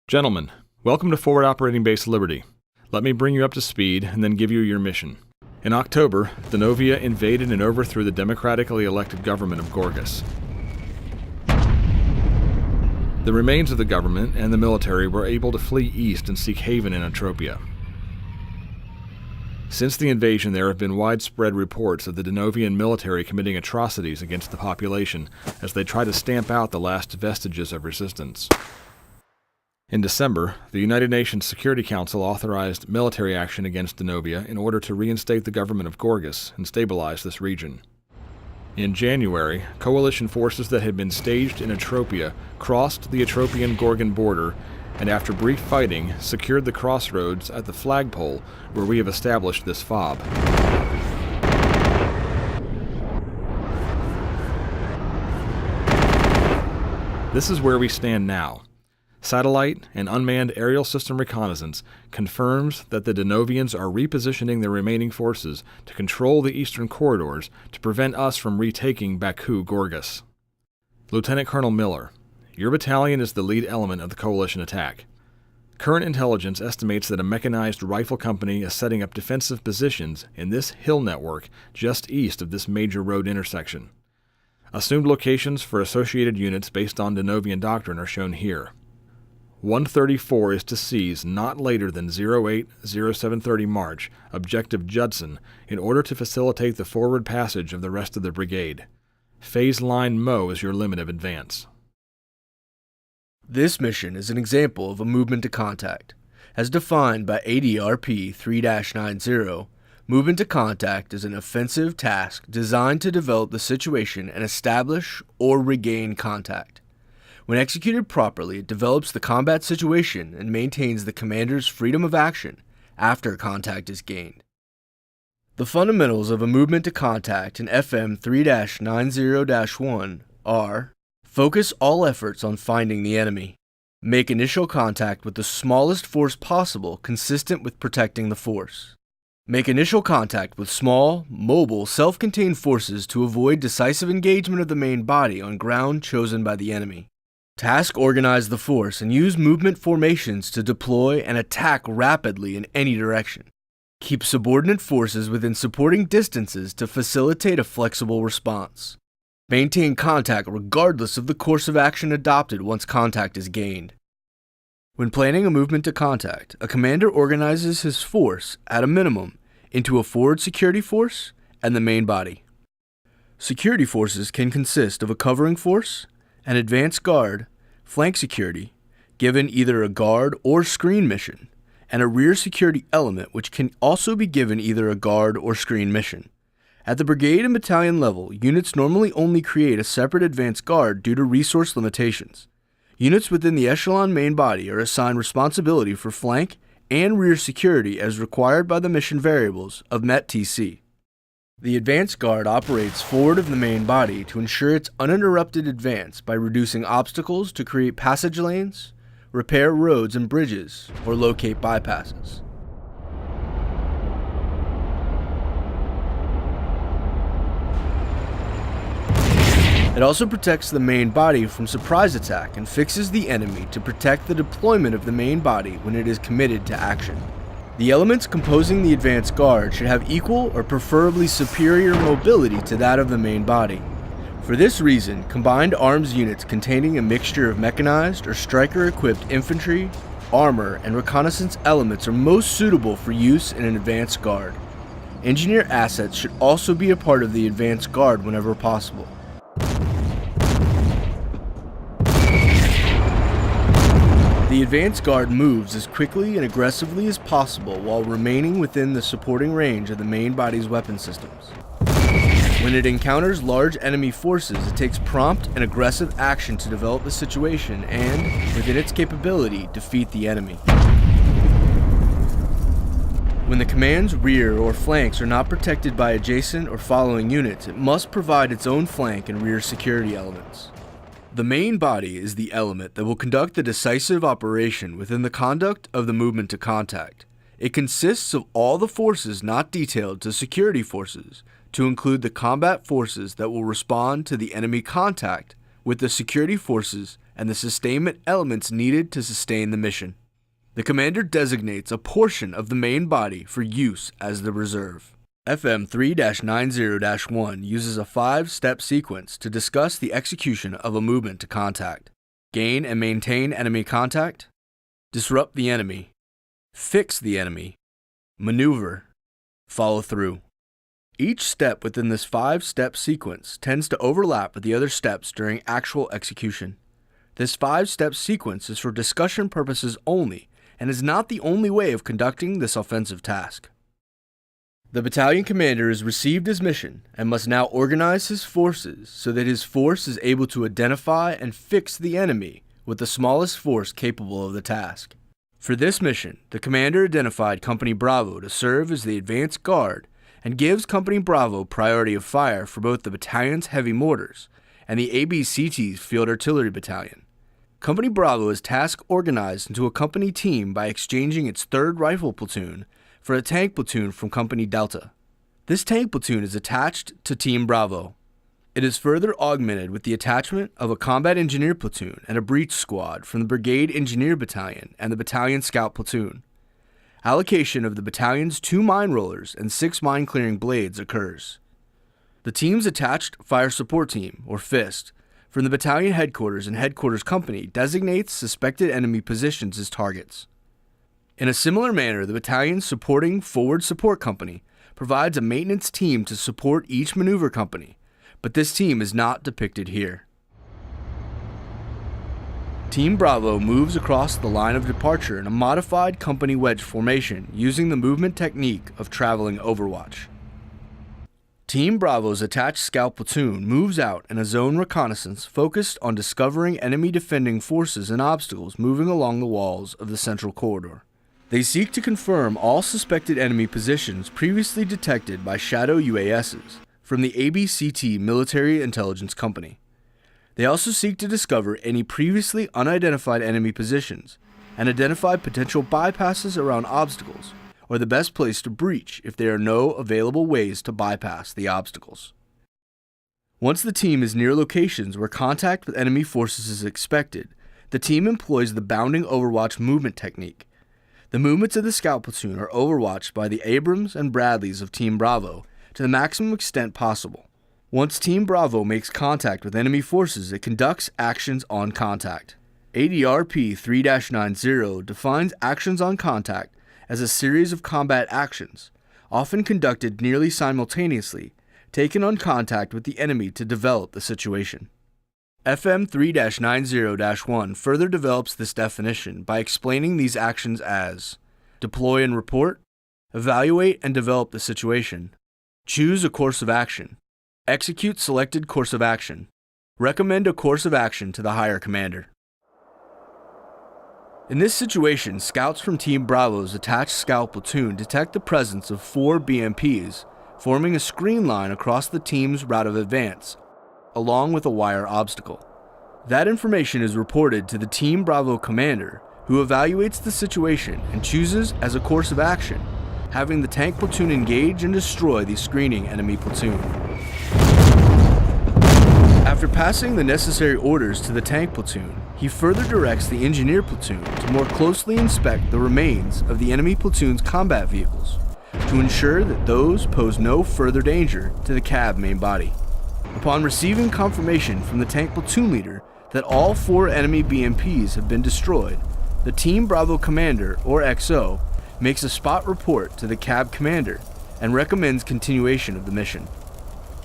Gentlemen, welcome to Forward Operating Base Liberty. Let me bring you up to speed and then give you your mission. In October, Denovia invaded and overthrew the democratically elected government of Gorgas. The remains of the government and the military were able to flee east and seek haven in Atropia. Since the invasion, there have been widespread reports of the Denovian military committing atrocities against the population as they try to stamp out the last vestiges of resistance. In December, the United Nations Security Council authorized military action against Denovia in order to reinstate the government of Gorgas and stabilize this region. In January, coalition forces that had been staged in Atropia crossed the Atropian-Gorgon border and after brief fighting, secured the crossroads at the flagpole where we have established this FOB. This is where we stand now. Satellite and unmanned aerial system reconnaissance confirms that the Denovians are repositioning their remaining forces to control the eastern corridors to prevent us from retaking Baku-Gorgas. Lieutenant Colonel Miller, your battalion is the lead element of the coalition attack. Current intelligence estimates that a mechanized rifle company is setting up defensive positions in this hill network just east of this major road intersection. Assumed locations for associated units based on Denovian doctrine are shown here. 134 is to seize not later than 08-0730 March, objective Judson, in order to facilitate the forward passage of the rest of the brigade. Phase line Mo is your limit of advance. This mission is an example of a movement to contact. As defined by ADRP 3-90, movement to contact is an offensive task designed to develop the situation and establish or regain contact. When executed properly, it develops the combat situation and maintains the commander's freedom of action after contact is gained. The fundamentals of a movement to contact in FM 3-90-1 are: focus all efforts on finding the enemy. Make initial contact with the smallest force possible consistent with protecting the force. Make initial contact with small, mobile, self-contained forces to avoid decisive engagement of the main body on ground chosen by the enemy. Task organize the force and use movement formations to deploy and attack rapidly in any direction. Keep subordinate forces within supporting distances to facilitate a flexible response. Maintain contact regardless of the course of action adopted once contact is gained. When planning a movement to contact, a commander organizes his force, at a minimum, into a forward security force and the main body. Security forces can consist of a covering force, an advanced guard, flank security, given either a guard or screen mission, and a rear security element which can also be given either a guard or screen mission. At the brigade and battalion level, units normally only create a separate advanced guard due to resource limitations. Units within the echelon main body are assigned responsibility for flank and rear security as required by the mission variables of MET-TC. The advanced guard operates forward of the main body to ensure its uninterrupted advance by reducing obstacles to create passage lanes, repair roads and bridges, or locate bypasses. It also protects the main body from surprise attack and fixes the enemy to protect the deployment of the main body when it is committed to action. The elements composing the advanced guard should have equal or preferably superior mobility to that of the main body. For this reason, combined arms units containing a mixture of mechanized or striker-equipped infantry, armor, and reconnaissance elements are most suitable for use in an advanced guard. Engineer assets should also be a part of the advanced guard whenever possible. The advanced guard moves as quickly and aggressively as possible while remaining within the supporting range of the main body's weapon systems. When it encounters large enemy forces, it takes prompt and aggressive action to develop the situation and, within its capability, defeat the enemy. When the command's rear or flanks are not protected by adjacent or following units, it must provide its own flank and rear security elements. The main body is the element that will conduct the decisive operation within the conduct of the movement to contact. It consists of all the forces not detailed to security forces, to include the combat forces that will respond to the enemy contact with the security forces and the sustainment elements needed to sustain the mission. The commander designates a portion of the main body for use as the reserve. FM 3-90-1 uses a 5-step sequence to discuss the execution of a movement to contact. Gain and maintain enemy contact, disrupt the enemy, fix the enemy, maneuver, follow through. Each step within this 5-step sequence tends to overlap with the other steps during actual execution. This 5-step sequence is for discussion purposes only and is not the only way of conducting this offensive task. The battalion commander has received his mission and must now organize his forces so that his force is able to identify and fix the enemy with the smallest force capable of the task. For this mission, the commander identified Company Bravo to serve as the advance guard and gives Company Bravo priority of fire for both the battalion's heavy mortars and the ABCT's field artillery battalion. Company Bravo is task organized into a company team by exchanging its 3rd Rifle Platoon for a tank platoon from Company Delta. This tank platoon is attached to Team Bravo. It is further augmented with the attachment of a combat engineer platoon and a breach squad from the Brigade Engineer Battalion and the Battalion Scout Platoon. Allocation of the battalion's 2 mine rollers and 6 mine clearing blades occurs. The team's attached Fire Support Team, or FIST, from the battalion headquarters and headquarters company designates suspected enemy positions as targets. In a similar manner, the battalion's supporting Forward Support Company provides a maintenance team to support each maneuver company, but this team is not depicted here. Team Bravo moves across the line of departure in a modified company wedge formation using the movement technique of traveling overwatch. Team Bravo's attached scout platoon moves out in a zone reconnaissance focused on discovering enemy defending forces and obstacles moving along the walls of the central corridor. They seek to confirm all suspected enemy positions previously detected by shadow UASs from the ABCT Military Intelligence Company. They also seek to discover any previously unidentified enemy positions and identify potential bypasses around obstacles, or the best place to breach if there are no available ways to bypass the obstacles. Once the team is near locations where contact with enemy forces is expected, the team employs the bounding overwatch movement technique. The movements of the scout platoon are overwatched by the Abrams and Bradleys of Team Bravo to the maximum extent possible. Once Team Bravo makes contact with enemy forces, it conducts actions on contact. ADRP 3-90 defines actions on contact as a series of combat actions, often conducted nearly simultaneously, taken on contact with the enemy to develop the situation. FM 3-90-1 further develops this definition by explaining these actions as deploy and report, evaluate and develop the situation, choose a course of action, execute selected course of action, recommend a course of action to the higher commander. In this situation, scouts from Team Bravo's attached scout platoon detect the presence of 4 BMPs, forming a screen line across the team's route of advance, along with a wire obstacle. That information is reported to the Team Bravo commander, who evaluates the situation and chooses as a course of action, having the tank platoon engage and destroy the screening enemy platoon. After passing the necessary orders to the tank platoon, he further directs the engineer platoon to more closely inspect the remains of the enemy platoon's combat vehicles to ensure that those pose no further danger to the cab main body. Upon receiving confirmation from the tank platoon leader that all 4 enemy BMPs have been destroyed, the Team Bravo commander, or XO, makes a spot report to the cab commander and recommends continuation of the mission.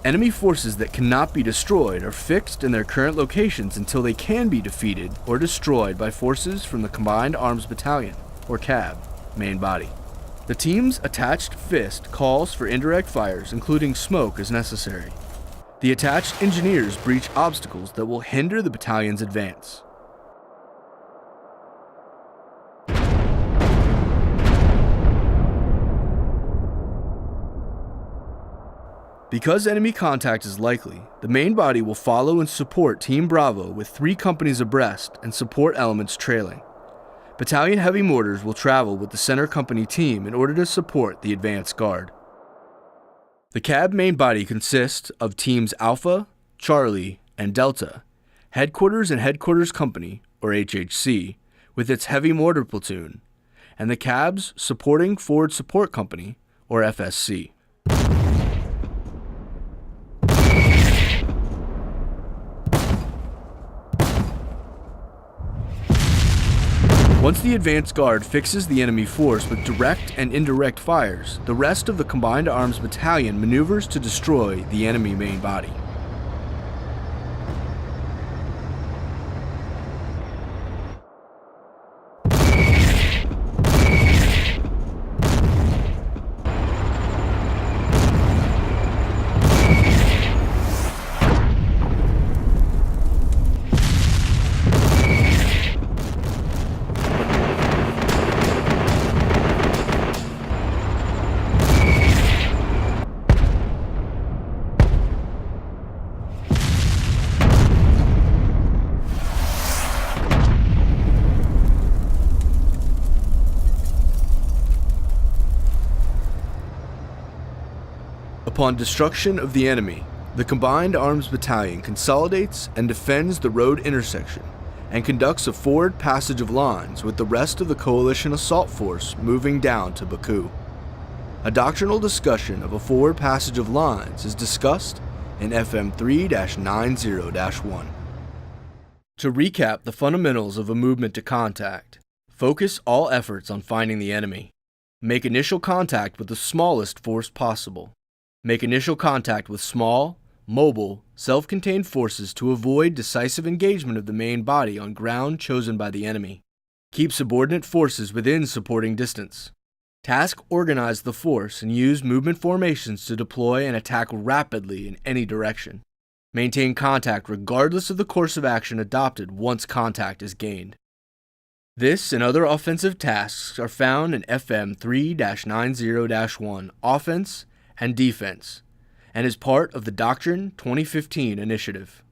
Enemy forces that cannot be destroyed are fixed in their current locations until they can be defeated or destroyed by forces from the Combined Arms Battalion, or CAB, main body. The team's attached FIST calls for indirect fires, including smoke as necessary. The attached engineers breach obstacles that will hinder the battalion's advance. Because enemy contact is likely, the main body will follow and support Team Bravo with 3 companies abreast and support elements trailing. Battalion heavy mortars will travel with the center company team in order to support the advance guard. The CAB main body consists of Teams Alpha, Charlie, and Delta, Headquarters and Headquarters Company, or HHC, with its heavy mortar platoon, and the Cabs Supporting Forward Support Company, or FSC. Once the advance guard fixes the enemy force with direct and indirect fires, the rest of the Combined Arms Battalion maneuvers to destroy the enemy main body. Upon destruction of the enemy, the Combined Arms Battalion consolidates and defends the road intersection and conducts a forward passage of lines with the rest of the coalition assault force moving down to Baku. A doctrinal discussion of a forward passage of lines is discussed in FM 3-90-1. To recap the fundamentals of a movement to contact, focus all efforts on finding the enemy. Make initial contact with the smallest force possible. Make initial contact with small, mobile, self-contained forces to avoid decisive engagement of the main body on ground chosen by the enemy. Keep subordinate forces within supporting distance. Task organize the force and use movement formations to deploy and attack rapidly in any direction. Maintain contact regardless of the course of action adopted once contact is gained. This and other offensive tasks are found in FM 3-90-1 Offense and Defense, and is part of the Doctrine 2015 initiative.